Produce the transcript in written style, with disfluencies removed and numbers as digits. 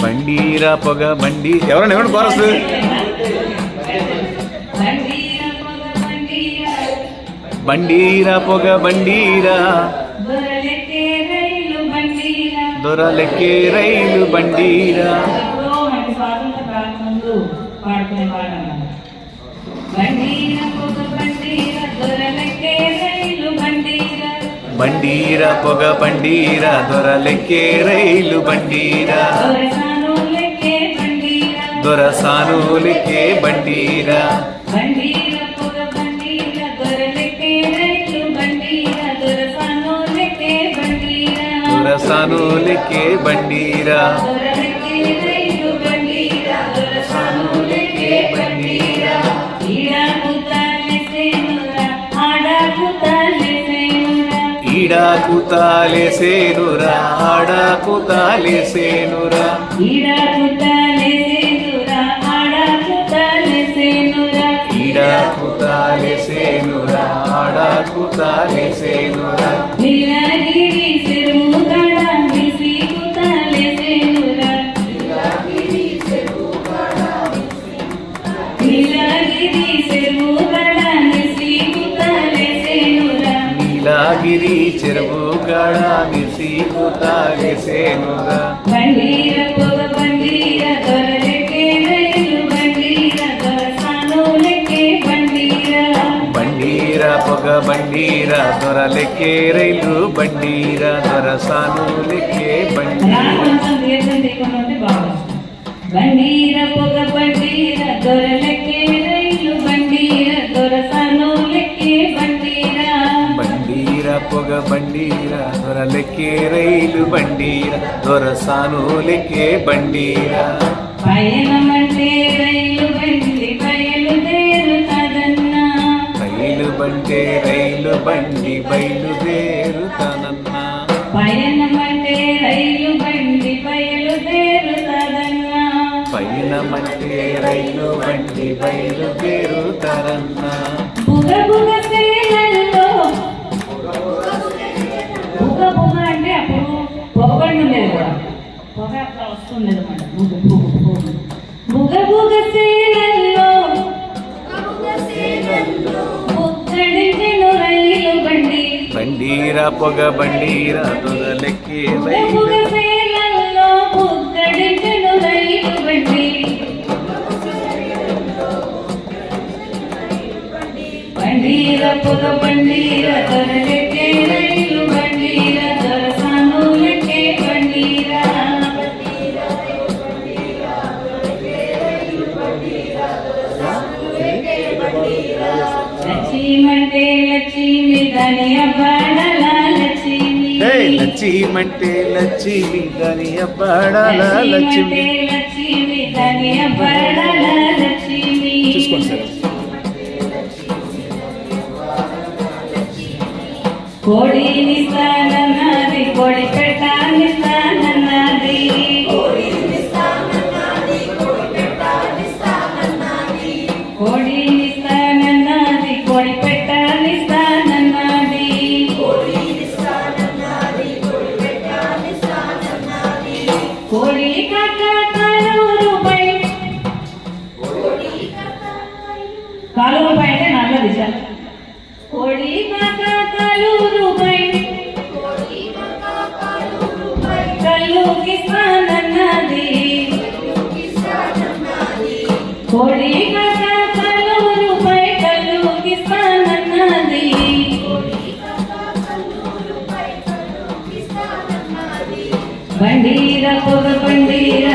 బండీరా పొగ బండి ఎవరన్నా ఏమండి కోరస్ బండీరా పొగ బండీరా దొరలెక్కే రైలు బండీరా బండీరా పొగ బండీరా దొరలెక్కే రైలు బండీరా దొరసానులెక్కే బండీరా దొరసానులెక్కే బండీరా ఈడాకు తాలేసేనురా ఆడాకు తాలేసేనురా ఈడాకు తాలేసేనురా ఆడాకు తాలేసేనురా నీలగిరి చెరువు గడ మిసికు తాలేసేనురా నీలగిరి చెరువు గడ మిసికు తాలేసేనురా నీలగిరి చెరువు గడ మిసికు తాలేసేనురా బండీర పొగ బండీర దొరలెక్కే రైలు బండీర దొరసానులెక్కే బండీరా బండీరా పొగ బండీరా దొరలెక్కే రైలు బండీరా దొరసానులెక్కే బండీరా బండీర పొగ బండీర దొరలెక్కే రైలు బండీర దొరసానులెక్కే బండీరా బండీరా పొగ బండీరా దొరలెక్కే రైలు బండీరా దొరసానులెక్కే బండీరా పయనమంటే రైలు బండి బయలుదేరుతాదన్నా రైలు బంటే రైలు బండి బయలుదేరుతానన్నా పయనమంటే రైలు బండి బయలుదేరుతాదన్నా పయనమంటే రైలు బండి బయలుదేరుతారన్నా బుగ బుగ సేనల్లో బుగ బుగ అంటే అప్పుడు పొగబండి ఉండేది కూడా పొగ అట్లా వస్తుండేది అన్నమాట బుగ బుగ బుగ బుగ బుగ సేనల్లో బుగ్గడించెను రైలు బండి బండీరా పొగ బండీరా దొరలెక్కే రైలు బుగ సేనల్లో బుగ్గడించెను రైలు బండి బండీర పొగ బండీర దొరలెక్కే రైలు బండీర దొరసానులెక్కే బండీరా లక్ష్మీమంటే లక్ష్మీ దాని అబ్బాడల లక్ష్మీ లక్ష్మీమంటే లక్ష్మీ దాని అబ్బాడల లక్ష్మి లక్ష్మీ దాని అబ్బాడల లక్ష్మీ చూసుకోండి సార్ కోడిని స్థానన్నది కోడి పెట్టాన్ని స్థానన్నది కోడిని స్థానన్నది కోడి పెట్టాన్ని స్థానన్నది కోడి కాక కాలూరుపై కాలూరుపై అంటే నల్లది సార్ కోడి కాక కాలూరుపై కల్లుకి స్థానన్నది కోడి కాక కాలూరుపై కల్లుకి స్థానన్నది బండీర పొగ బండీర